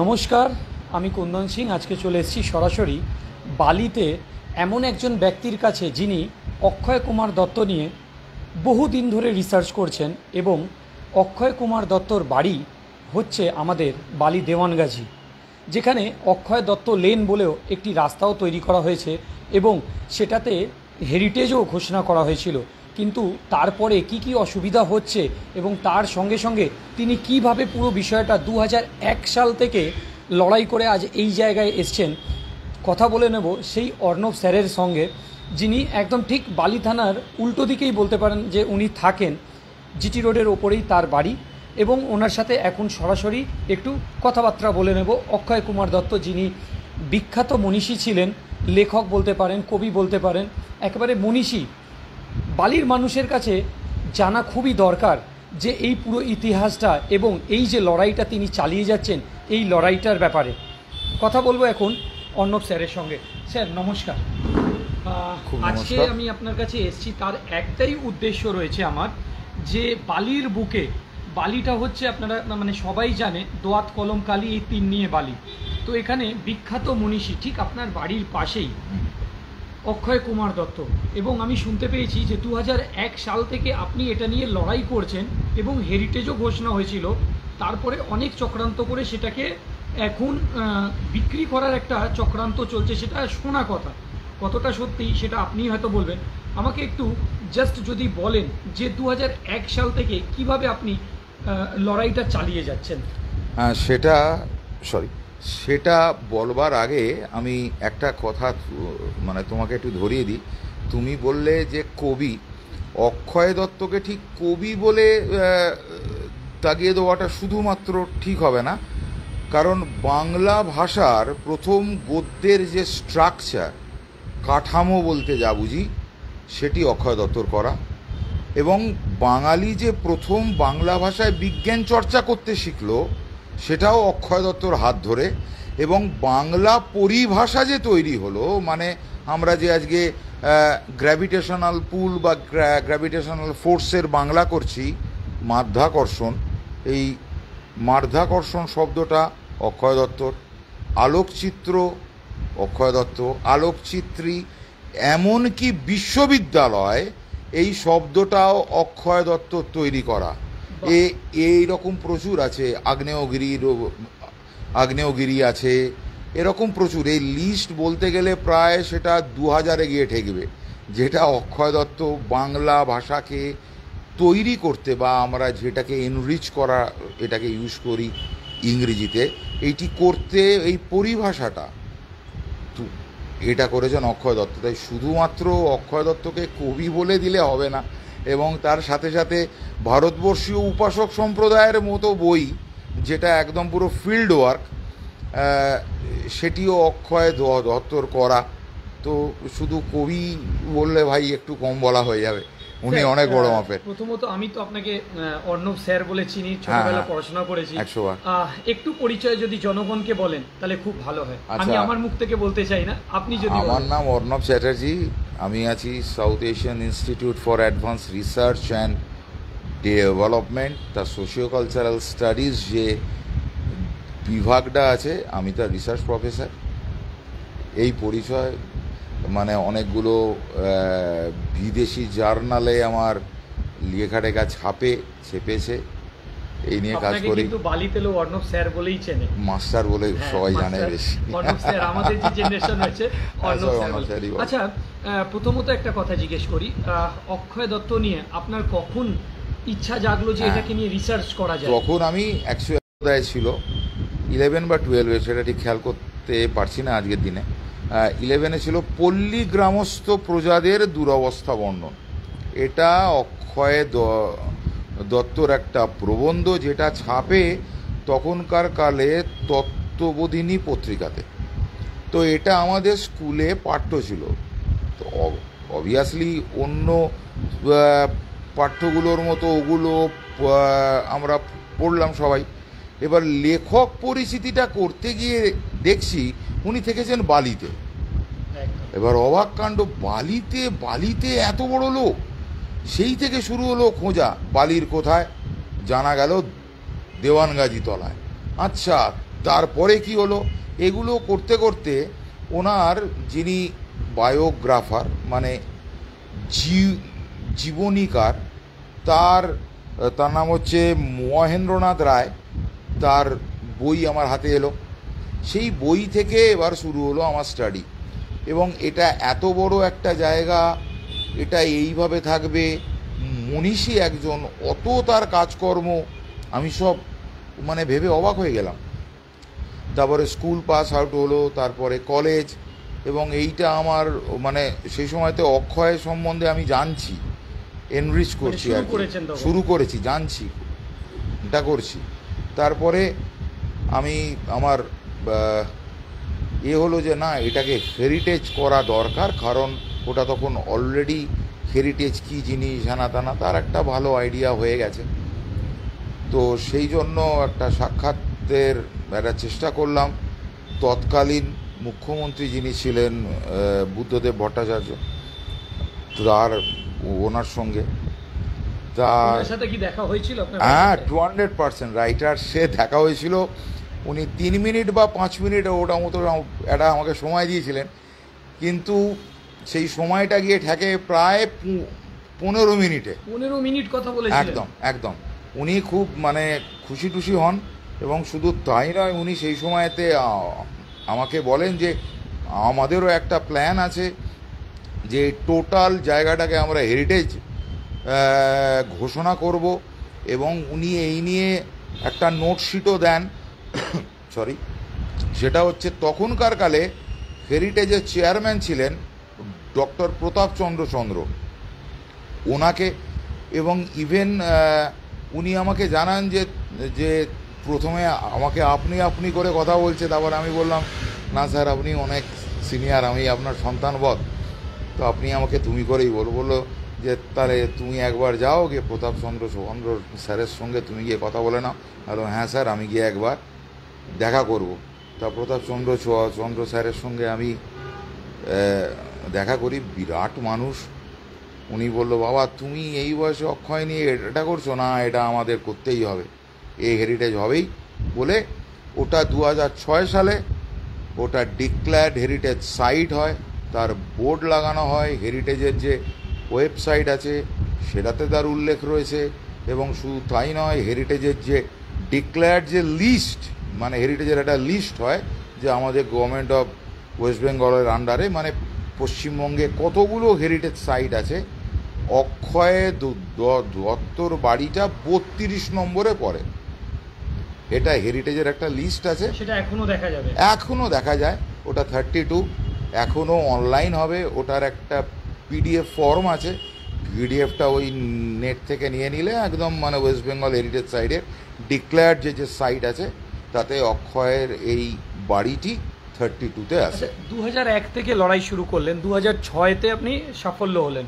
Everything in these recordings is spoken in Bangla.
নমস্কার, আমি কুন্দন সিং। আজকে চলে এসেছি সরাসরি বালিতে এমন একজন ব্যক্তির কাছে যিনি অক্ষয় কুমার দত্ত নিয়ে বহুদিন ধরে রিসার্চ করছেন এবং অক্ষয় কুমার দত্তর বাড়ি হচ্ছে আমাদের বালি দেওয়ানগাজি, যেখানে অক্ষয় দত্ত লেন বলেও একটি রাস্তাও তৈরি করা হয়েছে এবং সেটাতে হেরিটেজও ঘোষণা করা হয়েছিল। কিন্তু তারপরে কি অসুবিধা হচ্ছে এবং তার সঙ্গে সঙ্গে তিনি কিভাবে পুরো বিষয়টা 2001 সাল থেকে লড়াই করে আজ এই জায়গায় এসছেন, কথা বলে নেব সেই অর্ণব স্যারের সঙ্গে, যিনি একদম ঠিক বালি থানার উল্টো দিকেই বলতে পারেন যে উনি থাকেন। জিটি রোডের ওপরেই তার বাড়ি এবং ওনার সাথে এখন সরাসরি একটু কথাবার্তা বলে নেব। অক্ষয় কুমার দত্ত, যিনি বিখ্যাত মনীষী ছিলেন, লেখক বলতে পারেন, কবি বলতে পারেন, একেবারে মনীষী। বালির মানুষের কাছে জানা খুবই দরকার যে এই পুরো ইতিহাসটা এবং এই যে লড়াইটা তিনি চালিয়ে যাচ্ছেন, এই লড়াইটার ব্যাপারে কথা বলবো এখন অর্ণব স্যারের সঙ্গে। স্যার নমস্কার। আজকে আমি আপনার কাছে এসেছি তার একটাই উদ্দেশ্য রয়েছে আমার, যে বালির বুকে, বালিটা হচ্ছে আপনারা মানে সবাই জানে দোয়াত কলম কালি, এই তিন নিয়ে বালি। তো এখানে বিখ্যাত মনীষী ঠিক আপনার বাড়ির পাশেই অক্ষয় কুমার দত্ত, এবং আমি শুনতে পেয়েছি যে 2001 সাল থেকে আপনি এটা নিয়ে লড়াই করছেন এবং হেরিটেজও ঘোষণা হয়েছিল। তারপরে অনেক চক্রান্ত করে সেটাকে এখন বিক্রি করার একটা চক্রান্ত চলছে, সেটা শোনা কথা। কতটা সত্যি সেটা আপনি হয়তো বলবেন। আমাকে একটু জাস্ট যদি বলেন যে 2001 সাল থেকে কিভাবে আপনি লড়াইটা চালিয়ে যাচ্ছেন। সেটা বলবার আগে আমি একটা কথা মানে তোমাকে একটু ধরিয়ে দিই। তুমি বললে যে কবি, অক্ষয় দত্তকে ঠিক কবি বলে দাগিয়ে দেওয়াটা শুধুমাত্র ঠিক হবে না, কারণ বাংলা ভাষার প্রথম গদ্যের যে স্ট্রাকচার, কাঠামো বলতে যা বুঝি, সেটি অক্ষয় দত্তর করা। এবং বাঙালি যে প্রথম বাংলা ভাষায় বিজ্ঞান চর্চা করতে শিখলো, সেটাও অক্ষয় দত্তর হাত ধরে। এবং বাংলা পরিভাষা যে তৈরি হলো, মানে আমরা যে আজকে গ্র্যাভিটেশনাল পুল বা গ্র্যাভিটেশনাল ফোর্সের বাংলা করছি, মাধ্যাকর্ষণ, এই মাধ্যাকর্ষণ শব্দটা অক্ষয় দত্তর। আলোকচিত্র অক্ষয় দত্ত, আলোকচিত্রী, এমনকি বিশ্ববিদ্যালয়, এই শব্দটাও অক্ষয় দত্ত তৈরি করা। এই রকম প্রচুর আছে, আগ্নেয়গিরি আছে, এরকম প্রচুর। এই লিস্ট বলতে গেলে প্রায় সেটা 2000-এ গিয়ে ঠেকবে, যেটা অক্ষয় দত্ত বাংলা ভাষাকে তৈরি করতে, বা আমরা যেটাকে এনরিচ করা, এটাকে ইউজ করি ইংরেজিতে, এইটি করতে, এই পরিভাষাটা এটা করেছেন অক্ষয় দত্ত। তাই শুধুমাত্র অক্ষয় দত্তকে কবি বলে দিলে হবে না। এবং তার সাথে সাথে ভারতবর্ষীয় উপাসক সম্প্রদায়ের মতো বই, যেটা একদম পুরো ফিল্ড ওয়ার্ক, সেটিও অক্ষয় দত্তর করা। তো শুধু কবি বললে ভাই একটু কম বলা হয়ে যাবে, উনি অনেক বড় মাপের। প্রথমত আমি তো আপনাকে অর্ণব স্যার বলে চিনি, ছোটবেলা পড়াশোনা করেছি। একটু পরিচয় যদি জনগণকে বলেন তাহলে খুব ভালো হয়। আমি আমার মুখ থেকে বলতে চাই না, আপনি যদি। আমার নাম অর্ণব চ্যাটার্জি, আমি আছি south Asian institute for advance research and development, তার সোশিও কালচারাল স্টাডিজ যে বিভাগটা আছে, আমি তার রিসার্চ প্রফেসর। এই পরিচয়, মানে অনেকগুলো বিদেশি জার্নালে আমার লেখাটেখা ছেপেছে, এই নিয়ে কাজ করি। কিন্তু বালিতে লোক অর্ণব স্যার বলেই চেনে, মাস্টার বলে সবাই জানে বেশি। অর্ণব স্যার আমাদের যে জেনারেশন হয়েছে, অর্ণব স্যার। আচ্ছা, প্রথমত একটা কথা জিজ্ঞেস করি, অক্ষয় দত্ত নিয়ে আপনার কখন ইচ্ছা জাগলো যে এটাকে নিয়ে রিসার্চ করা যায়? তখন আমি অ্যাকচুয়ালি ছিল 11 বা 12, সেটা ঠিক খেয়াল করতে পারছি না আজকের দিনে। 11-এ ছিল পল্লী গ্রামস্থ প্রজাদের দুরবস্থা বর্ণন। এটা অক্ষয় দত্তর একটা প্রবন্ধ, যেটা ছাপে তখনকার কালে তত্ত্ববোধিনী পত্রিকাতে। তো এটা আমাদের স্কুলে পাঠ্য ছিল। তো অবভিয়াসলি অন্য পাঠ্যগুলোর মতো ওগুলো আমরা পড়লাম সবাই। এবার লেখক পরিচিতিটা করতে গিয়ে দেখছি উনি থেকেছেন বালিতে। এবার অবাক কাণ্ড, বালিতে এত বড় লোক। সেই থেকে শুরু হলো খোঁজা, বালির কোথায়, জানা গেল দেওয়ানগাজি তলায়। আচ্ছা, তারপরে কি হলো, এগুলো করতে করতে ওনার যিনি বায়োগ্রাফার মানে জীবনীকার, তার তার নাম হচ্ছে মহেন্দ্রনাথ রায়, তার বই আমার হাতে এলো। সেই বই থেকে এবার শুরু হলো আমার স্টাডি। এবং এটা এত বড় একটা জায়গা, এটা এইভাবে থাকবে, মনীষী একজন, অত তার কাজকর্ম, আমি সব মানে ভেবে অবাক হয়ে গেলাম। তারপরে স্কুল পাস আউট হলো, তারপরে কলেজ, এবং এইটা আমার মানে সেই সময়তে অক্ষয় সম্বন্ধে আমি জানছি, এনরিচ করছি আর কি, শুরু করেছি, জানছি, এটা করছি। তারপরে আমি আমার হলো যে না, এটাকে হেরিটেজ করা দরকার, কারণ ওটা তখন অলরেডি হেরিটেজ কী জিনিস জানা টানা তার একটা ভালো আইডিয়া হয়ে গেছে। তো সেই জন্য একটা সাক্ষাতের একটা চেষ্টা করলাম তৎকালীন মুখ্যমন্ত্রী যিনি ছিলেন বুদ্ধদেব ভট্টাচার্য, তার ওনার সঙ্গে। তার সাথে কি দেখা হয়েছিল? হ্যাঁ, 200% রাইটার, সে দেখা হয়েছিল। উনি 3 মিনিট বা 5 মিনিট ওটা মতো একটা আমাকে সময় দিয়েছিলেন, কিন্তু সেই সময়টা গিয়ে ঠেকে প্রায় 15 মিনিটে। 15 মিনিট কথা বলেছিলেন। একদম একদম। উনি খুব মানে খুশি টুশি হন, এবং শুধু তাই নয়, উনি সেই সময়তে আমাকে বলেন যে আমাদেরও একটা প্ল্যান আছে যে টোটাল জায়গাটাকে আমরা হেরিটেজ ঘোষণা করব, এবং উনি এই নিয়ে একটা নোটশিটও দেন। সরি, সেটা হচ্ছে তখনকার কালে হেরিটেজের চেয়ারম্যান ছিলেন ডক্টর প্রতাপচন্দ্র ওনাকে, এবং ইভেন উনি আমাকে জানান যে প্রথমে আমাকে আপনি আপনি করে কথা বলছে, তারপর আমি বললাম না স্যার, আপনি অনেক সিনিয়র, আমি আপনার সন্তানবধ, তো আপনি আমাকে তুমি করেই বললো যে তাহলে তুমি একবার যাও গিয়ে প্রতাপচন্দ্র স্যারের সঙ্গে তুমি গিয়ে কথা বলে নাও। হ্যাঁ স্যার, আমি গিয়ে একবার দেখা করব। তা প্রতাপচন্দ্র স্যারের সঙ্গে আমি দেখা করি, বিরাট মানুষ। উনি বললো, বাবা তুমি এই বয়সে অক্ষয় নিয়ে এটা করছো না, এটা আমাদের করতেই হবে, এই হেরিটেজ হবেই বলে ওটা 2006 সালে ওটা ডিক্লেয়ার্ড হেরিটেজ সাইট হয়, তার বোর্ড লাগানো হয়, হেরিটেজের যে ওয়েবসাইট আছে সেটাতে তার উল্লেখ রয়েছে। এবং শুধু তাই নয়, হেরিটেজের যে ডিক্লেয়ার্ড যে লিস্ট, মানে হেরিটেজের একটা লিস্ট হয় যে আমাদের গভর্নমেন্ট অফ ওয়েস্ট বেঙ্গলের আন্ডারে, মানে পশ্চিমবঙ্গে কতগুলো হেরিটেজ সাইট আছে, অক্ষয় দত্তর বাড়িটা 32 নম্বরে পড়ে। এটা হেরিটেজের একটা লিস্ট আছে, সেটা এখনো দেখা যাবে, এখনো দেখা যায়। ওটা 32 এখনো অনলাইন হবে, ওটার একটা পিডিএফ ফর্ম আছে, পিডিএফটা ওই নেট থেকে নিয়ে নিলে একদম মানে ওয়েস্ট বেঙ্গল হেরিটেজ সাইটের ডিক্লেয়ার্ড যে সাইট আছে তাতে অক্ষয়ের এই বাড়িটি 32-তে আছে। 2001 থেকে লড়াই শুরু করলেন, 2006-তে আপনি সাফল্য হলেন।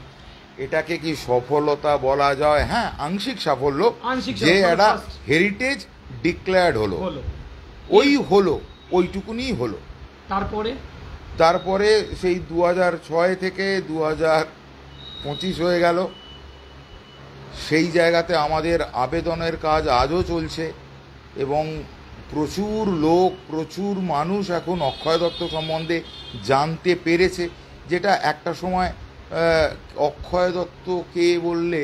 এটাকে কি সফলতা বলা যায়? হ্যাঁ, আংশিক সাফল্য, যে একটা হেরিটেজ ডিক্লেয়ার্ড হলো, ওইটুকুনি হলো। তারপরে সেই 2006 থেকে 2025 হয়ে গেল। সেই জায়গাতে আমাদের আবেদনের কাজ আজও চলছে, এবং প্রচুর লোক, প্রচুর মানুষ এখন অক্ষয় দত্ত সম্বন্ধে জানতে পেরেছে, যেটা একটা সময় অক্ষয় দত্ত কে বললে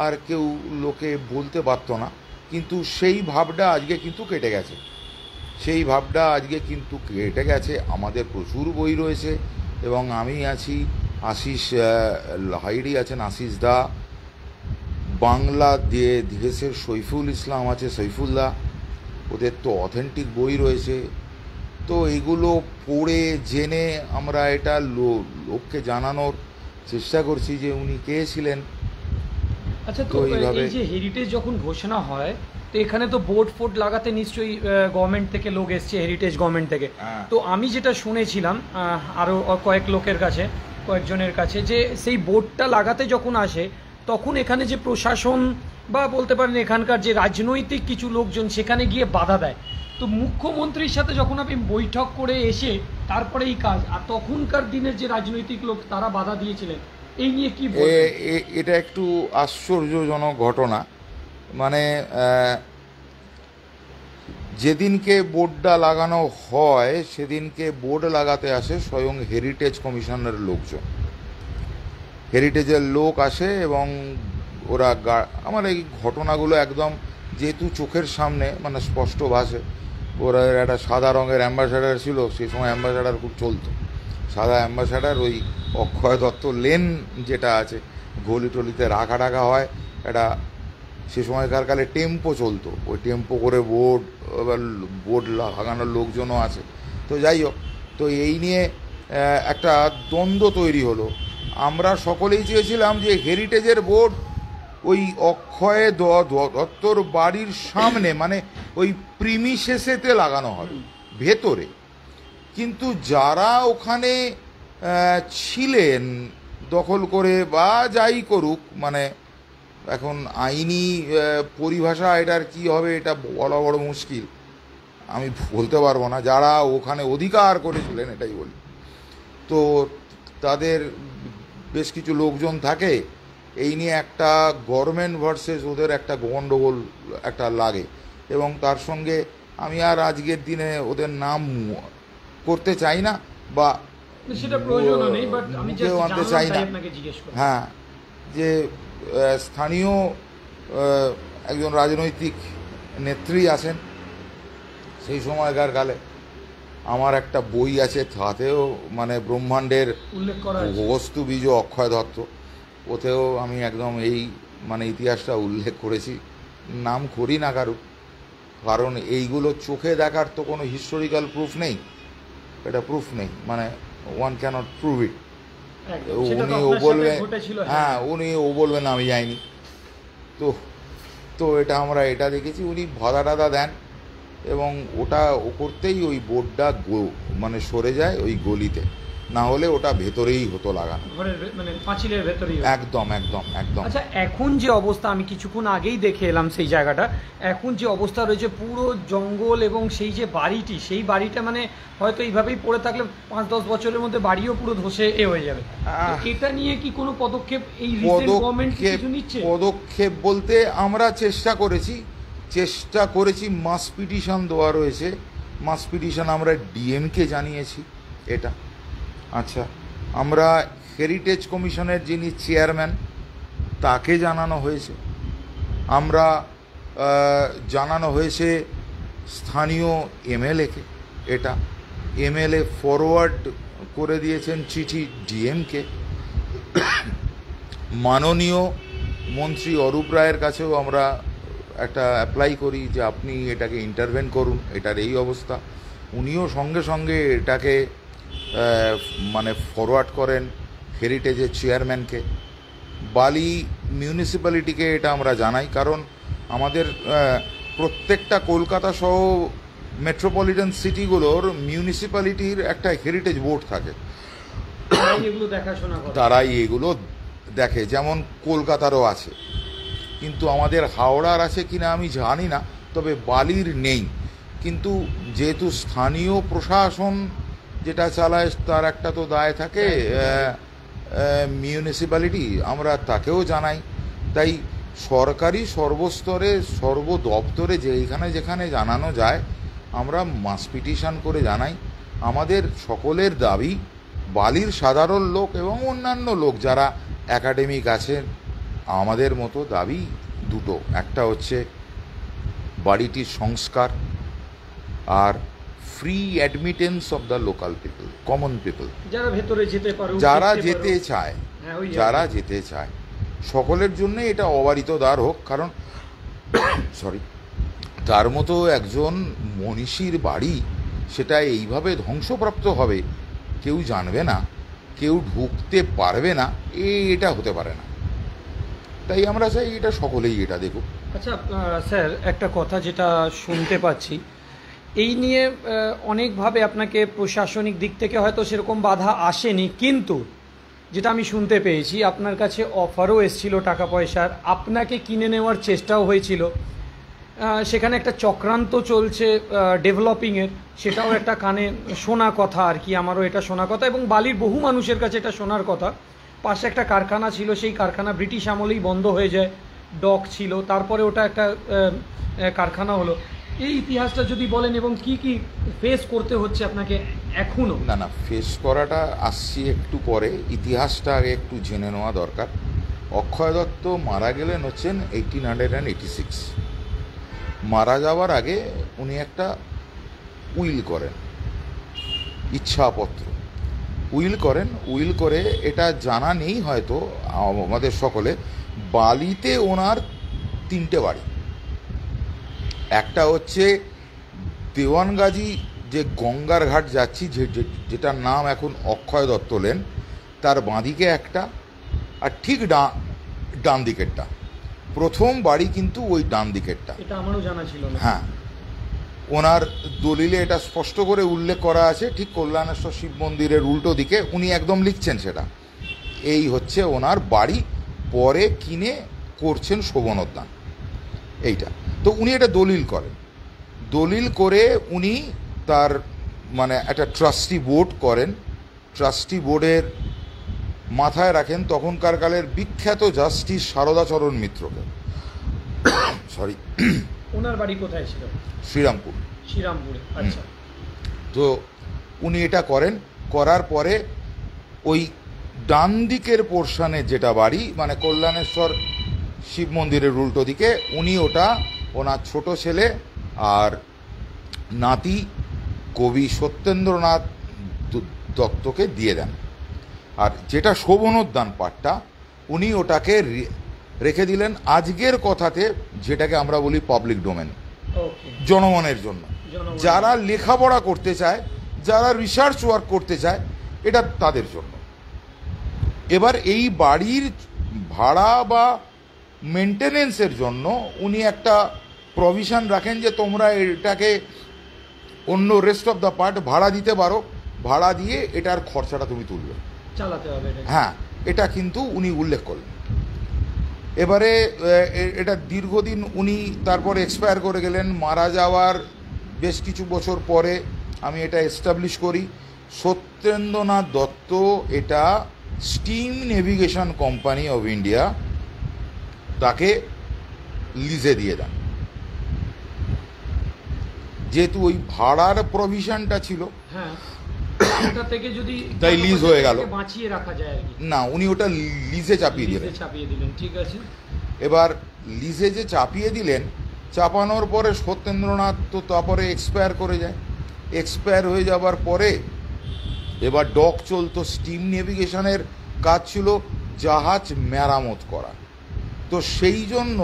আর কেউ লোকে বলতে পারতো না, কিন্তু সেই ভাবটা আজকে কিন্তু কেটে গেছে। আমাদের প্রচুর বই রয়েছে, এবং আমি আছি, আশিস হাইডি আছেন, আশিস দা, বাংলা দেশের সৈফুল ইসলাম আছে, সৈফুল্লাহ, ওদের তো অথেন্টিক বই রয়েছে। তো এগুলো পড়ে জেনে আমরা এটা লোককে জানানোর চেষ্টা করছি যে উনি কে ছিলেন। আচ্ছা, তো এই যে হেরিটেজ যখন ঘোষণা হয়, তো এখানে তো বোর্ড ফোর্ড লাগাতে নিশ্চয়ই গভর্নমেন্ট থেকে লোক এসছে, হেরিটেজ গভর্নমেন্ট থেকে। তো আমি যেটা শুনেছিলাম আরও কয়েক লোকের কাছে, কয়েকজনের কাছে, যে সেই বোর্ডটা লাগাতে যখন আসে তখন এখানে যে প্রশাসন বা বলতে পারেন এখানকার যে রাজনৈতিক কিছু লোকজন সেখানে গিয়ে বাধা দেয়। তো মুখ্যমন্ত্রীর সাথে যখন আপনি বৈঠক করে এসে তারপরে এই কাজ, আর তখনকার দিনের যে রাজনৈতিক লোক তারা বাধা দিয়েছিলেন, এই নিয়ে কি বলবেন? এটা একটু আশ্চর্যজনক ঘটনা। মানে যেদিনকে বোর্ডটা লাগানো হয় সেদিনকে বোর্ড লাগাতে আসে স্বয়ং হেরিটেজ কমিশনের লোকজন। হেরিটেজের লোক আসে এবং ওরা আমার এই ঘটনাগুলো একদম যেহেতু চোখের সামনে মানে স্পষ্ট ভাষে। ওরা একটা সাদা রঙের অ্যাম্বাসাডার ছিল, সেই সময় অ্যাম্বাসাডার খুব চলতো, সাদা অ্যাম্বাসাডার, ওই অক্ষয় দত্ত লেন যেটা আছে গলি টলিতে রাখা টাকা হয়, একটা সে সময়কার কালে টেম্পো চলতো, ওই টেম্পো করে বোর্ড, এবার বোর্ড লাগানোর লোকজনও আছে। তো যাই হোক, তো এই নিয়ে একটা দ্বন্দ্ব তৈরি হলো। আমরা সকলেই চেয়েছিলাম যে হেরিটেজের বোর্ড ওই অক্ষয় দত্তর বাড়ির সামনে মানে ওই প্রিমিসেসেতে লাগানো হবে ভেতরে। কিন্তু যারা ওখানে ছিলেন দখল করে বা যাই করুক, মানে এখন আইনি পরিভাষা এটার কি হবে এটা বলা বড় মুশকিল, আমি বলতে পারবো না। যারা ওখানে অধিকার করেছিলেন এটাই বলি, তো তাদের বেশ কিছু লোকজন থাকে, এই নিয়ে একটা গভর্নমেন্ট ভার্সেস ওদের একটা গণ্ডগোল একটা লাগে। এবং তার সঙ্গে আমি আর আজকের দিনে ওদের নাম করতে চাই না বা সেটা প্রয়োজনও নেই, বাট আমি মুখেও আনতে চাই না। হ্যাঁ, যে স্থানীয় একজন রাজনৈতিক নেত্রী আছেন সেই সময়কার কালে। আমার একটা বই আছে, তাতেও মানে ব্রহ্মাণ্ডের উল্লেখ করা বস্তু বীজ অক্ষয় দত্ত, ওতেও আমি একদম এই মানে ইতিহাসটা উল্লেখ করেছি। নাম করি না কারণ এইগুলো চোখে দেখার তো কোনো হিস্টোরিক্যাল প্রুফ নেই, এটা প্রুফ নেই, মানে ওয়ান ক্যানট প্রুভ ইট। উনিও বলবেন, হ্যাঁ উনিও বলবেন আমি যাইনি। তো তো এটা আমরা এটা দেখেছি, উনি ভাদা টাদা দেন এবং ওটা ও করতেই ওই বোর্ডটা মানে সরে যায় ওই গলিতে, না হলে ওটা ভেতরেই হতো লাগানো, মানে পাঁচিলের ভেতরেই। একদম একদম একদম। আচ্ছা, এখন যে অবস্থা, আমি কিছুক্ষণ আগেই দেখে এলাম সেই জায়গাটা, এখন যে অবস্থা রয়েছে পুরো জঙ্গল এবং সেই যে বাড়িটি, সেই বাড়িটা মানে হয়তো এইভাবেই পড়ে থাকলে 5-10 বছরের মধ্যে বাড়িও পুরো ধসে হয়ে যাবে। এটা নিয়ে কি কোনো পদক্ষেপ এই রিসেন্ট গভর্নমেন্ট কিছু নিচ্ছে? পদক্ষেপ বলতে আমরা চেষ্টা করেছি, মাস পিটিশন দেওয়া রয়েছে, মাস পিটিশন আমরা ডিএমকে জানিয়েছি এটা। আচ্ছা, আমরা হেরিটেজ কমিশনের যিনি চেয়ারম্যান তাকে জানানো হয়েছে, আমরা জানানো হয়েছে স্থানীয় এমএলএকে, এটা এমএলএ ফরওয়ার্ড করে দিয়েছেন চিঠি ডিএমকে। মাননীয় মন্ত্রী অরূপ রায়ের কাছেও আমরা একটা অ্যাপ্লাই করি যে আপনি এটাকে ইন্টারভেন করুন, এটার এই অবস্থা। উনিও সঙ্গে সঙ্গে এটাকে মানে ফরওয়ার্ড করেন হেরিটেজের চেয়ারম্যানকে। বালি মিউনিসিপ্যালিটিকে এটা আমরা জানাই, কারণ আমাদের প্রত্যেকটা কলকাতা সহ মেট্রোপলিটন সিটিগুলোর মিউনিসিপ্যালিটির একটা হেরিটেজ বোর্ড থাকে, তারাই এগুলো দেখে, যেমন কলকাতারও আছে, কিন্তু আমাদের হাওড়ার আছে কিনা আমি জানি না, তবে বালির নেই। কিন্তু যেহেতু স্থানীয় প্রশাসন যেটা চালায় তার একটা তো দায় থাকে, মিউনিসিপ্যালিটি, আমরা তাকেও জানাই। তাই সরকারি সর্বস্তরে সর্বদপ্তরে যেখানে জানানো যায় আমরা মাস পিটিশন করে জানাই। আমাদের সকলের দাবি, বালির সাধারণ লোক এবং অন্যান্য লোক যারা একাডেমিক আছেন, আমাদের মতো দাবি দুটো, একটা হচ্ছে বাড়িটির সংস্কার আর free admittance of the local people, common people, যারা ভেতরে যেতে পারে, যারা যেতে চায় সকলের জন্য এটা অবারিত দ্বার হোক। কারণ তার মতো একজন মনীষীর বাড়ি সেটা এইভাবে ধ্বংসপ্রাপ্ত হবে, কেউ জানবে না, কেউ ঢুকতে পারবে না, এটা হতে পারে না। তাই আমরা চাই এটা সকলেই এটা দেখুক। আচ্ছা স্যার, একটা কথা যেটা শুনতে পাচ্ছি, এই নিয়ে অনেকভাবে আপনাকে প্রশাসনিক দিক থেকে হয়তো সেরকম বাধা আসেনি, কিন্তু যেটা আমি শুনতে পেয়েছি আপনার কাছে অফারও এসেছিল টাকা পয়সার, আপনাকে কিনে নেওয়ার চেষ্টাও হয়েছিল, সেখানে একটা চক্রান্ত চলছে ডেভেলপিংয়ের, সেটাও একটা কানে শোনা কথা আর কি, আমারও এটা শোনা কথা এবং বালির বহু মানুষের কাছে এটা শোনার কথা। পাশে একটা কারখানা ছিল, সেই কারখানা ব্রিটিশ আমলেই বন্ধ হয়ে যায়, ডক ছিল, তারপরে ওটা একটা কারখানা হলো। এই ইতিহাসটা যদি বলেন এবং কি কি ফেস করতে হচ্ছে আপনাকে এখনো। না না, ফেস করাটা আসছি একটু পরে, ইতিহাসটা আগে একটু জেনে নেওয়া দরকার। অক্ষয় দত্ত মারা গেলেন হচ্ছেন 1886। মারা যাওয়ার আগে উনি একটা উইল করেন, ইচ্ছাপত্র উইল করেন। উইল করে, এটা জানা নেই হয়তো আমাদের সকলে, বালিতে ওনার 3টে বাড়ি। একটা হচ্ছে দেওয়ানগাজী, যে গঙ্গার ঘাট যাচ্ছি, যেটার নাম এখন অক্ষয় দত্ত লেন, তার বাঁদিকে একটা, আর ঠিক ডান দিকেরটা। প্রথম বাড়ি কিন্তু ওই ডান দিকেরটা। এটা আমারও জানা ছিল না। হ্যাঁ, ওনার দলিলে এটা স্পষ্ট করে উল্লেখ করা আছে, ঠিক কল্যাণেশ্বর শিব মন্দিরের উল্টো দিকে। উনি একদম লিখছেন সেটা, এই হচ্ছে ওনার বাড়ি। পরে কিনে করছেন শোভনোদ্যান এইটা। তো উনি এটা দলিল করেন। দলিল করে উনি তার মানে একটা ট্রাস্টি বোর্ড করেন। ট্রাস্টি বোর্ডের মাথায় রাখেন তখনকার কালের বিখ্যাত জাস্টিস শারদাচরণ মিত্রকে। সরি, ওনার বাড়ি কোথায় ছিল? শ্রীরামপুর। শ্রীরামপুরে, আচ্ছা। তো উনি এটা করেন। করার পরে ওই ডান দিকের পোর্শনে যেটা বাড়ি, মানে কল্যাণেশ্বর শিব মন্দিরের উল্টো দিকে, উনি ওটা ওনার ছোট ছেলে আর নাতি কবি সত্যেন্দ্রনাথ দত্তকে দিয়ে দেন। আর যেটা শোভনোদ্যান পাঠটা, উনি ওটাকে রেখে দিলেন আজকের কথাতে, যেটাকে আমরা বলি পাবলিক ডোমেন, জনগণের জন্য। যারা লেখাপড়া করতে চায়, যারা রিসার্চ ওয়ার্ক করতে চায়, এটা তাদের জন্য। এবার এই বাড়ির ভাড়া বা মেনটেনেন্সের জন্য উনি একটা প্রভিশন রাখেন যে তোমরা এটাকে অন্য রেস্ট অফ দ্য পার্ট ভাড়া দিতে পারো, ভাড়া দিয়ে এটার খরচাটা তুমি তুলবে, চালাতে হবে। হ্যাঁ, এটা কিন্তু উনি উল্লেখ করলেন। এবারে এটা দীর্ঘদিন উনি তারপরে এক্সপায়ার করে গেলেন। মারা যাওয়ার বেশ কিছু বছর পরে আমি এটা এস্টাবলিশ করি, সত্যেন্দ্রনাথ দত্ত এটা steam navigation company of India তাকে লিজে দিয়ে দেন। যেহেতু ওই ভাড়ার প্রভিশনটা ছিল, হ্যাঁ, ওটা থেকে যদি তাই লিজ হয়ে গেল, বাঁচিয়ে রাখা যায় আর কি। না, উনি ওটা লিজে চাপিয়ে দিলেন, ঠিক আছে। এবার লিজে যে চাপিয়ে দিলেন, চাপানোর পরে সত্যেন্দ্রনাথ তো তারপরে এক্সপায়ার করে যায়। এক্সপায়ার হয়ে যাবার পরে এবার ডক চলতো, স্টিম নেভিগেশনের কাজ ছিল জাহাজ মেরামত করা। তো সেই জন্য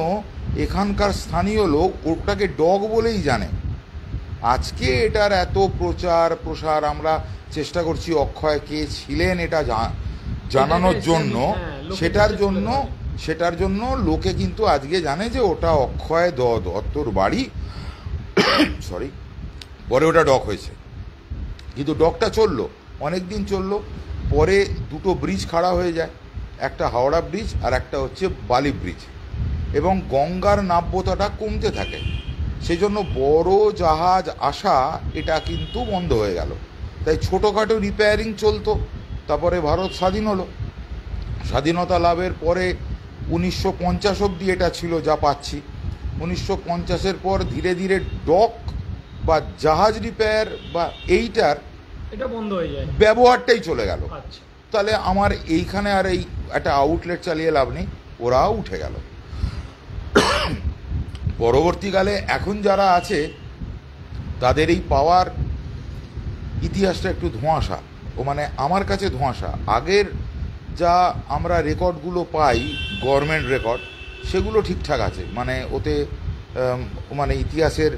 এখানকার স্থানীয় লোক ওটাকে ডক বলেই জানে। আজকে এটার এত প্রচার প্রসার আমরা চেষ্টা করছি অক্ষয় কে ছিলেন এটা জানানোর জন্য, সেটার জন্য লোকে কিন্তু আজকে জানে যে ওটা অক্ষয় দত্তর বাড়ি। সরি, পরে ওটা ডক হয়েছে, কিন্তু ডকটা চললো অনেক দিন চললো। পরে দুটো ব্রিজ খাড়া হয়ে যায়, একটা হাওড়া ব্রিজ আর একটা হচ্ছে বালি ব্রিজ, এবং গঙ্গার নাব্যতাটা কমতে থাকে। সেই জন্য বড় জাহাজ আসা এটা কিন্তু বন্ধ হয়ে গেল। তাই ছোটোখাটো রিপেয়ারিং চলতো। তারপরে ভারত স্বাধীন হলো। স্বাধীনতা লাভের পরে 1950 অবধি এটা ছিল যা পাচ্ছি। 1950-এর পর ধীরে ধীরে ডক বা জাহাজ রিপেয়ার বা এইটার এটা বন্ধ হয়ে যায়, ব্যবহারটাই চলে গেল। আচ্ছা, তাহলে আমার এইখানে আর এই একটা আউটলেট চালিয়ে লাভ নেই, ওরাও উঠে গেল। পরবর্তীকালে এখন যারা আছে তাদের এই পাওয়ার ইতিহাসটা একটু ধোঁয়াশা, ও মানে আমার কাছে ধোঁয়াশা। আগের যা আমরা রেকর্ডগুলো পাই, গভর্নমেন্ট রেকর্ড, সেগুলো ঠিকঠাক আছে, মানে ওতে মানে ইতিহাসের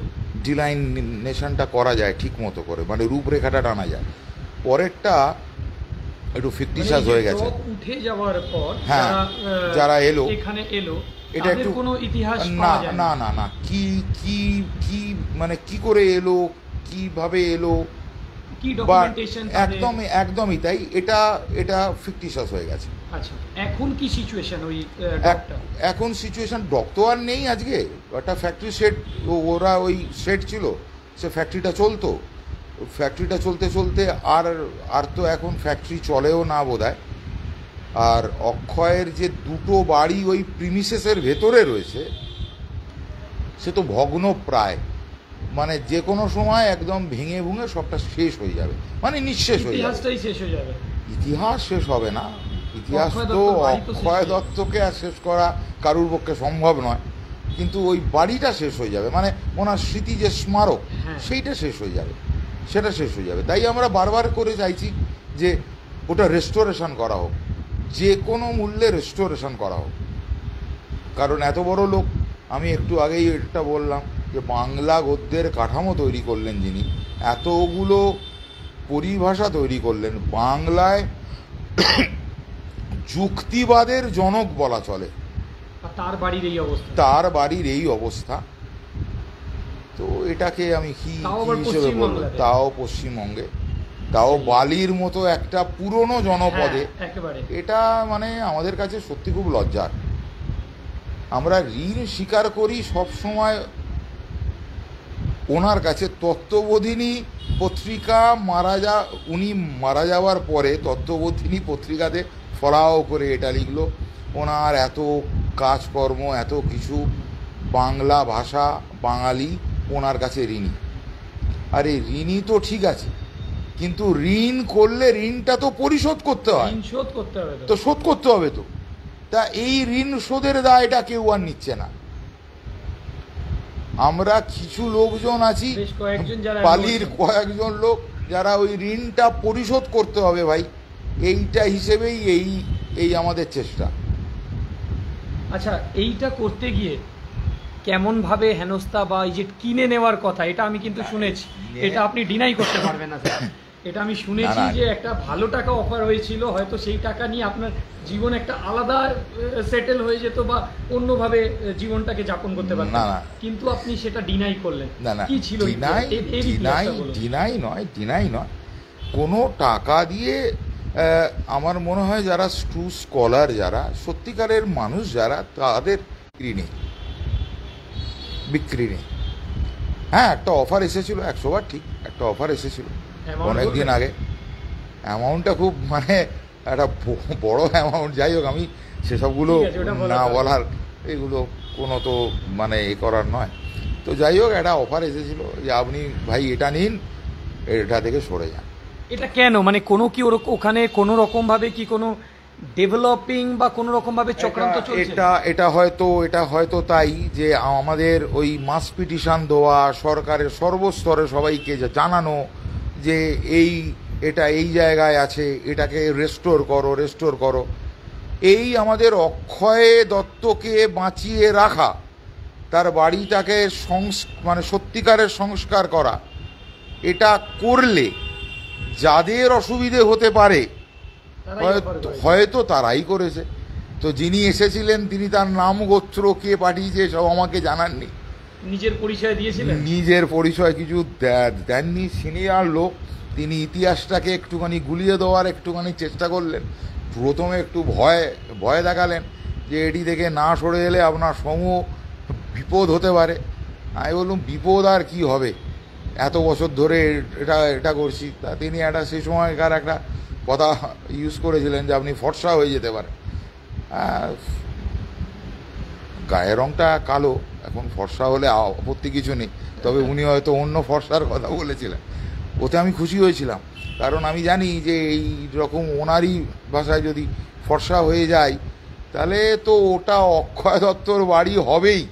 ডিলাইনেশনটা করা যায় ঠিক মতো করে, মানে রূপরেখাটা টানা যায়। পরেরটা একটু ফিকটিশাস হয়ে গেছে। উঠে যাওয়ার পর হ্যাঁ, যারা এলো এখানে এলো, এটা একটু কোনো ইতিহাস না না না না কি কি কি মানে কি করে এলো, কিভাবে এলো, কি ডকুমেন্টেশন, একদমই তাই। এটা ফিকটিশাস হয়ে গেছে। আচ্ছা, এখন কি সিচুয়েশন? ওই এখন সিচুয়েশন, ডক তো আর নেই আজকে। একটা ফ্যাক্টরি শেড, ওরা ওই শেড ছিল, সে ফ্যাক্টরিটা চলতো। ফ্যাক্টরিটা চলতে চলতে আর তো এখন ফ্যাক্টরি চলেও না বোধহয়। আর অক্ষয়ের যে দুটো বাড়ি ওই প্রিমিসেসের ভেতরে রয়েছে, সে তো ভগ্ন প্রায়। মানে যে কোনো সময় একদম ভেঙে ভুঙে সবটা শেষ হয়ে যাবে, মানে নিঃশেষ হয়ে যাবে। ইতিহাসটাই শেষ হয়ে যাবে। ইতিহাস শেষ হবে না, ইতিহাস তো অক্ষয় দত্তকে আর শেষ করা কারুর পক্ষে সম্ভব নয়, কিন্তু ওই বাড়িটা শেষ হয়ে যাবে, মানে ওনার স্মৃতি যে স্মারক সেইটা শেষ হয়ে যাবে, সেটা শেষ হয়ে যাবে। তাই আমরা বারবার করে চাইছি যে ওটা রেস্টোরেশন করা হোক, যে কোনো মূল্যে রেস্টোরেশন করা হোক। কারণ এত বড় লোক, আমি একটু আগেই এটা বললাম যে বাংলা গদ্যের কাঠামো তৈরি করলেন যিনি, এতগুলো পরিভাষা তৈরি করলেন, বাংলায় যুক্তিবাদের জনক বলা চলে, তার বাড়ির এই অবস্থা, তার বাড়ির এই অবস্থা। তো এটাকে আমি কি হিসেবে বলবো, তাও পশ্চিমবঙ্গে, তাও বালির মতো একটা পুরনো জনপদে, এটা মানে আমাদের কাছে সত্যি খুব লজ্জার। আমরা ঋণ স্বীকার করি সব সময় ওনার কাছে। তত্ত্ববোধিনী পত্রিকা উনি মারা যাওয়ার পরে তত্ত্ববোধিনী পত্রিকাতে ফলাও করে এটা লিখলো, ওনার এত কাজকর্ম, এত কিছু, বাংলা ভাষা, বাঙালি ওনার কাছে ঋণী। আরে ঋণী তো ঠিক আছে, কিন্তু ঋণ করলে ঋণটা তো পরিশোধ করতে হয়, তো শোধ করতে হবে তো। তা এই ঋণ শোধের দায়টা কেউ আর নিচ্ছে না। আমরা কিছু লোকজন আছি, বালির কয়েকজন লোক, যারা ওই ঋণটা পরিশোধ করতে হবে ভাই, এইটা হিসেবেই এই আমাদের চেষ্টা। আচ্ছা, এইটা করতে গিয়ে কেমন ভাবে হেনস্থা বা এই যে কিনে নেওয়ার কথা, এটা আমি কিন্তু শুনেছি, এটা আপনি ডিনাই করতে পারবেন না স্যার। এটা আমি শুনেছি যে একটা ভালো টাকা অফার হয়েছিল, হয়তো সেই টাকা নিয়ে আপনার জীবন একটা আলাদা সেটেল হয়ে যেত বা অন্যভাবে জীবনটাকে যাপন করতে পারতেন, কিন্তু আপনি সেটা ডিনাই করলেন। কি ছিল? ডিনাই নয়, কোনো টাকা দিয়ে আমার মনে হয় যারা ট্রু স্কলার, যারা সত্যিকারের মানুষ, যারা, তাদের ঋণে বিক্রি নেই। হ্যাঁ, একটা অফার এসেছিল, 100 বার ঠিক, একটা অফার এসেছিল অনেক দিন আগে। অ্যামাউন্টটা খুব মানে একটা বড় অ্যামাউন্ট, যাই হোক আমি সেসবগুলো না বলার, এগুলো কোনো তো মানে এ করার নয়। তো যাই হোক, একটা অফার এসেছিল যে আপনি ভাই এটা নিন, এটা থেকে সরে যান। এটা কেন, মানে কোনো কি ওখানে কোনো রকম ভাবে কি কোনো ডেভেলপিং বা কোনো রকম ভাবে চক্রান্ত চলছে? এটা হয়তো তাই যে আমাদের ওই মাস পিটিশন দেওয়া, সরকারের সর্বস্তরে সবাইকে জানানো যে এটা এই জায়গায় আছে, এটাকে রেস্টোর করো, এই আমাদের অক্ষয় দত্তকে বাঁচিয়ে রাখা, তার বাড়িটাকে মানে সত্যিকারের সংস্কার করা, এটা করলে যাদের অসুবিধে হতে পারে হয়তো তারাই করেছে। তো যিনি এসেছিলেন তিনি তার নাম গোত্র কে পাঠিয়েছে সব আমাকে জানাননি, নিজের পরিচয় দিয়েছিলেন, নিজের পরিচয় কিছু দেননি। সিনিয়র লোক, তিনি ইতিহাসটাকে একটুখানি গুলিয়ে দেওয়ার একটুখানি চেষ্টা করলেন। প্রথমে একটু ভয় দেখালেন যে এটি থেকে না সরে এলে আপনার সমূহ বিপদ হতে পারে। আমি বললাম বিপদ আর কি হবে, এত বছর ধরে এটা করছি। তা তিনি একটা সেই সময়কার একটা কথা ইউজ করেছিলেন যে আপনি ফর্সা হয়ে যেতে পারেন। গায়ের রঙটা কালো, এখন ফর্সা হলে আপত্তি কিছু নেই, তবে উনি হয়তো অন্য ফর্সার কথা বলেছিলেন। ওতে আমি খুশি হয়েছিলাম, কারণ আমি জানি যে এই রকম ওনারই ভাষায় যদি ফর্সা হয়ে যায় তাহলে তো ওটা অক্ষয় দত্তর বাড়ি হবেই,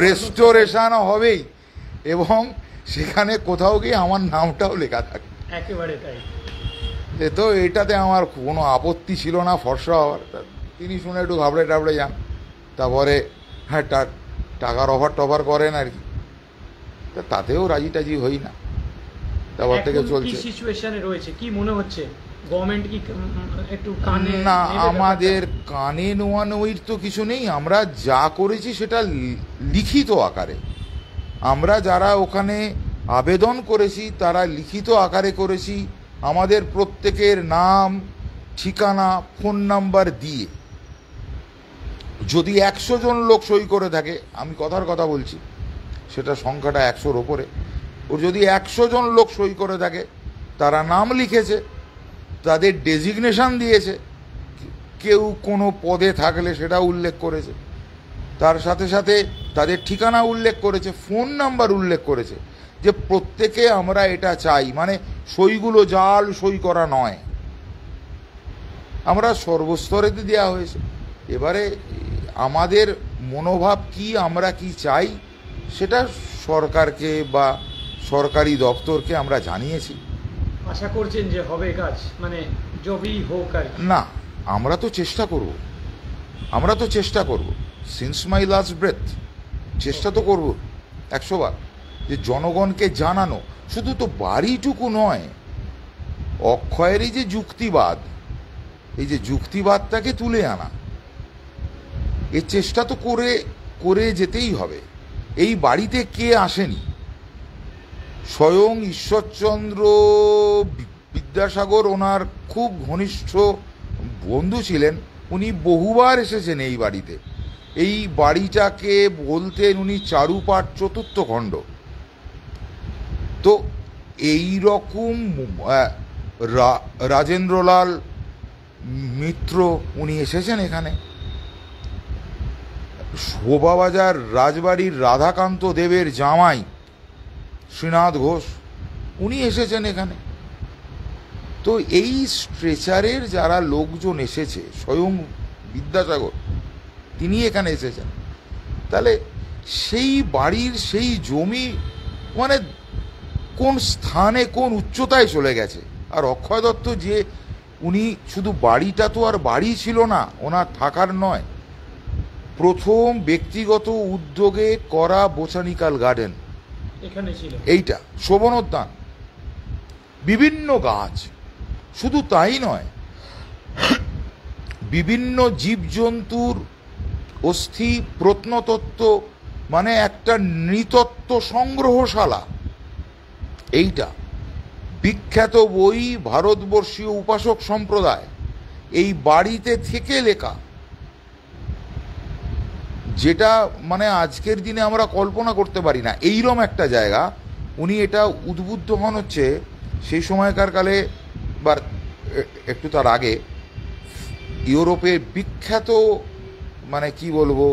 রেস্টোরেশন হবেই, এবং সেখানে কোথাও গিয়ে আমার নামটাও লেখা থাকে। একেবারে তাই। তো এটাতে আমার কোনো আপত্তি ছিল না ফর্সা হওয়ার। তিনি শুনে একটু ঘাবড়ে যান, তারপরে হ্যাঁ টাকার অফার করেন আর কি, তাতেও রাজি হই না। তারপর থেকে চলছে। কি সিচুয়েশনে রয়েছে, কি মনে হচ্ছে গভর্নমেন্ট কি একটু কানে না? আমাদের কানে নোয়ানোর তো কিছু নেই, আমরা যা করেছি সেটা লিখিত আকারে, আমরা যারা ওখানে আবেদন করেছি তারা লিখিত আকারে করেছি, আমাদের প্রত্যেকের নাম, ঠিকানা, ফোন নাম্বার দিয়ে। যদি 100 জন লোক সই করে থাকে, আমি কথার কথা বলছি, সেটা সংখ্যাটা 100-র ওপরে, ওর যদি 100 জন লোক সই করে থাকে, তারা নাম লিখেছে, তাদের ডেজিগনেশন দিয়েছে, কেউ কোনো পদে থাকলে সেটা উল্লেখ করেছে, তার সাথে সাথে তাদের ঠিকানা উল্লেখ করেছে, ফোন নাম্বার উল্লেখ করেছে, যে প্রত্যেকে আমরা এটা চাই, মানে সইগুলো জাল সই করা নয়, আমরা সর্বস্তরেতে দেওয়া হয়েছে। এবারে আমাদের মনোভাব কি, আমরা কি চাই, সেটা সরকারকে বা সরকারি দপ্তরকে আমরা জানিয়েছি। আশা করছেন যে হবে কাজ, মানে জবই হোক আর কি? না, আমরা তো চেষ্টা করব, আমরা তো চেষ্টা করব, সিন্স মাই লাস্ট ব্রেথ চেষ্টা তো করব 100 বার, যে জনগণকে জানানো। শুধু তো বাড়িটুকু নয়, অক্ষয়ের এই যে যুক্তিবাদ, এই যে যুক্তিবাদটাকে তুলে আনা, এর চেষ্টা তো করে করে যেতেই হবে। এই বাড়িতে কে আসেনি? স্বয়ং ঈশ্বরচন্দ্র বিদ্যাসাগর ওনার খুব ঘনিষ্ঠ বন্ধু ছিলেন, উনি বহুবার এসেছেন এই বাড়িতে। এই বাড়িটাকে বলতেন উনি চারুপাঠ চতুর্থ খণ্ড। তো এই রকম রাজেন্দ্রলাল মিত্র উনি এসেছেন এখানে। শোভাবাজার রাজবাড়ির রাধাকান্ত দেবের জামাই শ্রীনাথ ঘোষ উনি এসেছেন এখানে। তো এই স্ট্রেচারের যারা লোকজন এসেছে, স্বয়ং বিদ্যাসাগর তিনি এখানে এসেছেন, তাহলে সেই বাড়ির সেই জমি মানে কোন স্থানে কোন উচ্চতায় চলে গেছে। আর অক্ষয় দত্ত যে উনি শুধু বাড়িটা তো আর বাড়ি ছিল না, ওনার থাকার নয়, প্রথম ব্যক্তিগত উদ্যোগে করা বোটানিক্যাল গার্ডেন এখানে ছিল, এইটা শোভনোদ্যান, বিভিন্ন গাছ, শুধু তাই নয়, বিভিন্ন জীবজন্তুর অস্থি প্রত্নতত্ত্ব, মানে একটা নৃতত্ত্ব সংগ্রহশালা। এইটা বিখ্যাত বই ভারতবর্ষীয় উপাসক সম্প্রদায় এই বাড়িতে থেকে লেখা, যেটা মানে আজকের দিনে আমরা কল্পনা করতে পারি না। এইরকম একটা জায়গা উনি এটা উদ্বুদ্ধ হন হচ্ছে সেই সময়কার কালে বা একটু তার আগে ইউরোপের বিখ্যাত মানে কি বলবো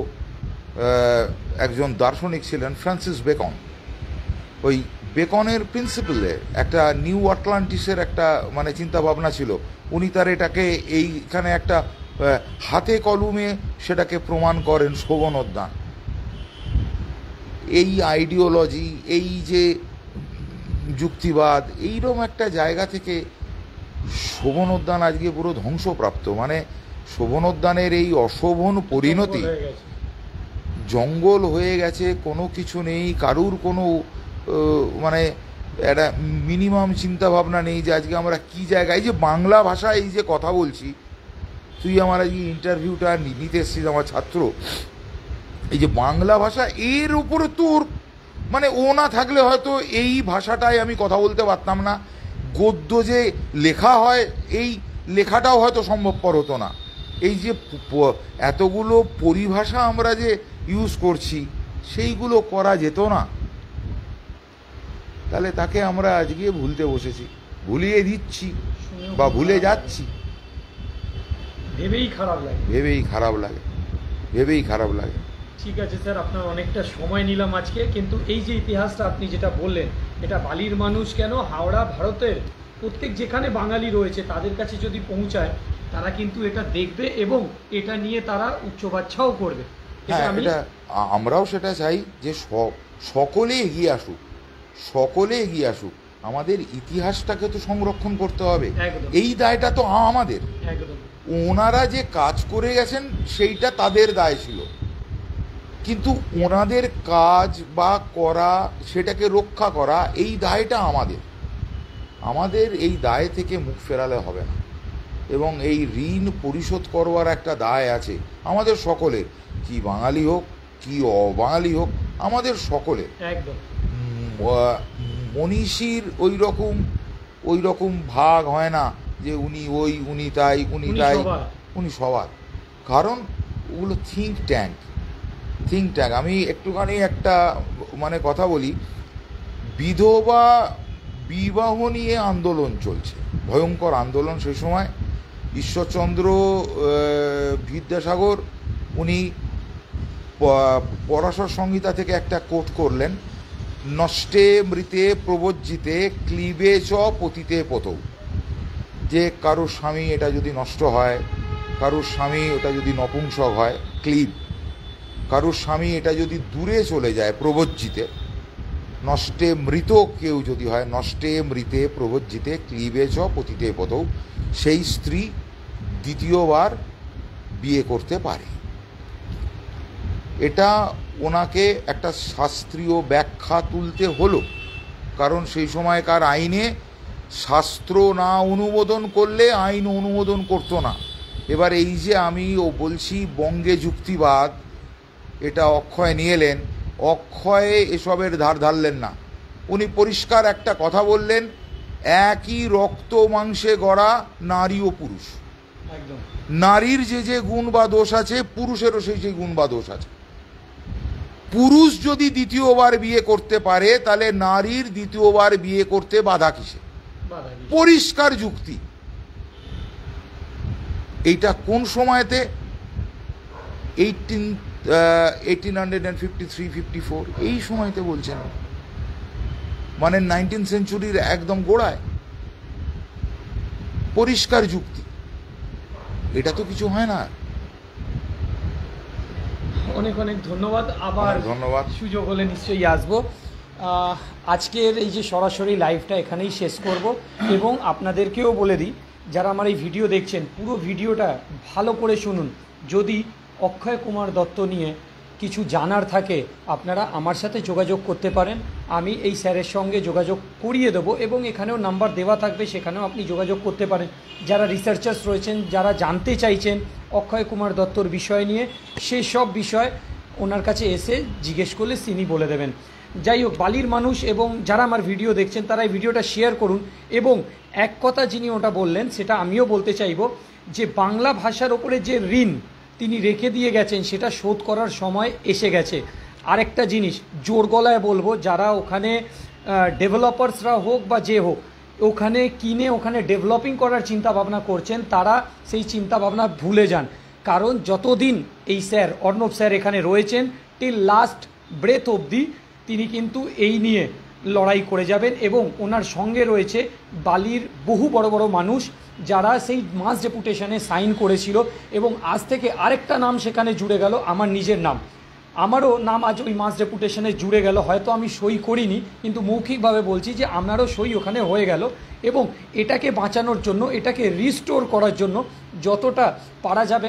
একজন দার্শনিক ছিলেন ফ্রান্সিস বেকন। ওই বেকনের প্রিন্সিপালে একটা নিউ আটলান্টিসের একটা মানে চিন্তা ভাবনা ছিল। উনি তার এটাকে এইখানে একটা হাতে কলমে সেটাকে প্রমাণ করেন শোভনোদ্যান। এই আইডিওলজি, এই যে যুক্তিবাদ, এইরকম একটা জায়গা থেকে শোভনোদ্যান আজকে পুরো ধ্বংসপ্রাপ্ত। মানে শোভনোদ্যানের এই অশোভন পরিণতি, জঙ্গল হয়ে গেছে, কোনো কিছু নেই, কারুর কোনো মানে একটা মিনিমাম চিন্তা ভাবনা নেই যে আজকে আমরা কি জায়গায়, যে বাংলা ভাষায় এই যে কথা বলছি, তুই আমার আজকে ইন্টারভিউটা নিতে এসছিস আমার ছাত্র, এই যে বাংলা ভাষা, এর উপরে তোর মানে ও না থাকলে হয়তো এই ভাষাটায় আমি কথা বলতে পারতাম না। গদ্য যে লেখা হয়, এই লেখাটাও হয়তো সম্ভবপর হতো না। এই যে এতগুলো পরিভাষা আমরা যে ইউজ করছি, সেইগুলো করা যেত না। তাহলে তাকে আমরা আজকে ভুলতে বসেছি, ভুলিয়ে দিচ্ছি বা ভুলে যাচ্ছি। ভেবেই খারাপ লাগে, ভেবেই খারাপ লাগে, ভেবেই খারাপ লাগে। ঠিক আছে স্যার, আপনার অনেকটা সময় নিলাম আজকে, কিন্তু এই যে ইতিহাসটা আপনি যেটা বললেন, এটা বালির মানুষ কেন, হাওড়া ভারতের প্রত্যেক যেখানে বাঙালি রয়েছে তাদের কাছে যদি পৌঁছায়, তারা কিন্তু এটা দেখবে এবং এটা নিয়ে তারা উচ্চবাচ্ছাও করবে। হ্যাঁ, এটা আমরাও সেটা চাই যে সকলে এগিয়ে আসুক, সকলে এগিয়ে আসুক। আমাদের ইতিহাসটাকে তো সংরক্ষণ করতে হবে, এই দায়টা তো আমাদের। একদম, ওনারা যে কাজ করে গেছেন সেইটা তাদের দায় ছিল, কিন্তু ওনাদের কাজ বা করা, সেটাকে রক্ষা করা, এই দায়টা আমাদের। আমাদের এই দায় থেকে মুখ ফেরালে হবে না, এবং এই ঋণ পরিশোধ করবার একটা দায় আছে আমাদের সকলের, কি বাঙালি হোক কি অবাঙালি হোক, আমাদের সকলের। একদম। মনীষীর ওই রকম ভাগ হয় না যে উনি ওই, উনি তাই, উনি তাই, উনি সবার। কারণ ওগুলো থিঙ্ক ট্যাঙ্ক। আমি একটুখানি একটা মানে কথা বলি, বিধবা বিবাহ নিয়ে আন্দোলন চলছে, ভয়ঙ্কর আন্দোলন। সেই সময় ঈশ্বরচন্দ্র বিদ্যাসাগর উনি পরাশর সংহিতা থেকে একটা কোট করলেন নষ্টে মৃতে প্রবজ্জিতে ক্লীবে চ পতিতে পতৌ। যে কারোর স্বামী এটা যদি নষ্ট হয়, কারোর স্বামী ওটা যদি নপুংসক হয় ক্লীব, কারোর স্বামী এটা যদি দূরে চলে যায় প্রবজ্জিতে, নষ্টে মৃত কেউ যদি হয়, নষ্টে মৃতে প্রবজ্জিতে ক্লীবে চ পতিতে পতৌ, সেই স্ত্রী দ্বিতীয়বার বিয়ে করতে পারে। এটা ওনাকে একটা শাস্ত্রীয় ব্যাখ্যা তুলতে হলো, কারণ সেই সময়কার আইনে শাস্ত্র না অনুমোদন করলে আইন অনুমোদন করতো না। এবার এই যে আমি বলছি বঙ্গে যুক্তিবাদ, এটা অক্ষয় নিয়ে এলেন, অক্ষয়ে এসবের ধার ধারলেন না। উনি পরিষ্কার একটা কথা বললেন, একই রক্ত মাংসে গড়া নারী ও পুরুষ, একদম নারীর যে যে গুণ বা দোষ আছে পুরুষেরও সেই সেই গুণ বা দোষ আছে। পুরুষ যদি দ্বিতীয়বার বিয়ে করতে পারে তাহলে নারীর দ্বিতীয়বার বিয়ে করতে বাধা কিসে? পরিষ্কার যুক্তি। এইটা কোন সময়তে? 1853-54 এই সময়তে বলছেন, মানে 19th সেঞ্চুরির একদম গোড়ায়। পরিষ্কার যুক্তি। এটা তো কিছু হয় না। অনেক অনেক ধন্যবাদ। আবার ধন্যবাদ। সুযোগ হলে নিশ্চয়ই আসবো। আজকের এই যে সরাসরি লাইভটা এখানেই শেষ করব, এবং আপনাদেরকেও বলে দিই, যারা আমার এই ভিডিও দেখছেন পুরো ভিডিওটা ভালো করে শুনুন। যদি অক্ষয় কুমার দত্ত নিয়ে কিছু জানার থাকে আপনারা আমার সাথে যোগাযোগ করতে পারেন, আমি এই স্যারের সঙ্গে যোগাযোগ করিয়ে দেবো, এবং এখানেও নাম্বার দেওয়া থাকবে, সেখানেও আপনি যোগাযোগ করতে পারেন। যারা রিসার্চার্স রয়েছেন, যারা জানতে চাইছেন অক্ষয় কুমার দত্তর বিষয় নিয়ে, সেই সব বিষয় ওনার কাছে এসে জিজ্ঞেস করলে তিনি বলে দেবেন। যাই হোক, বালির মানুষ এবং যারা আমার ভিডিও দেখছেন তারা এই ভিডিওটা শেয়ার করুন। এবং এক কথা যিনি ওটা বললেন সেটা আমিও বলতে চাইব, যে বাংলা ভাষার ওপরে যে ঋণ তিনি রেখে দিয়ে গেছেন সেটা শোধ করার সময় এসে গেছে। আরেকটা জিনিস জোর গলায় বলবো, যারা ওখানে ডেভেলপার্সরা হোক বা যে হোক, ওখানে কিনে ওখানে ডেভেলপিং করার চিন্তা ভাবনা করছেন, তারা সেই চিন্তা ভাবনা ভুলে যান। কারণ যতদিন এই স্যার অর্ণব স্যার এখানে রয়েছেন, টিল লাস্ট ব্রেথ অবধি তিনি কিন্তু এই নিয়ে লড়াই করে যাবেন। এবং ওনার সঙ্গে রয়েছে বালির বহু বড় বড় মানুষ, যারা সেই মাস ডেপুটেশনে সাইন করেছিল। এবং আজ থেকে আরেকটা নাম সেখানে জুড়ে গেল, আমার নিজের নাম, আমারও নাম আজ ওই মাস ডেপুটেশনে জুড়ে গেল। হয়তো আমি সই করিনি, কিন্তু মৌখিকভাবে বলছি যে আমারও সই ওখানে হয়ে গেল। এবং এটাকে বাঁচানোর জন্য, এটাকে রিস্টোর করার জন্য যতটা পারা যাবে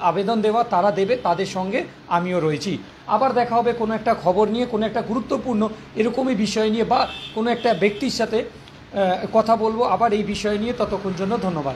আবেদন দেওয়া তারা দেবে, তাদের সঙ্গে আমিও রয়েছি। আবার দেখা হবে কোনো একটা খবর নিয়ে, কোনো একটা গুরুত্বপূর্ণ এরকমই বিষয় নিয়ে, বা কোনো একটা ব্যক্তির সাথে কথা বলবো আবার এই বিষয় নিয়ে। ততক্ষণ জন্য ধন্যবাদ।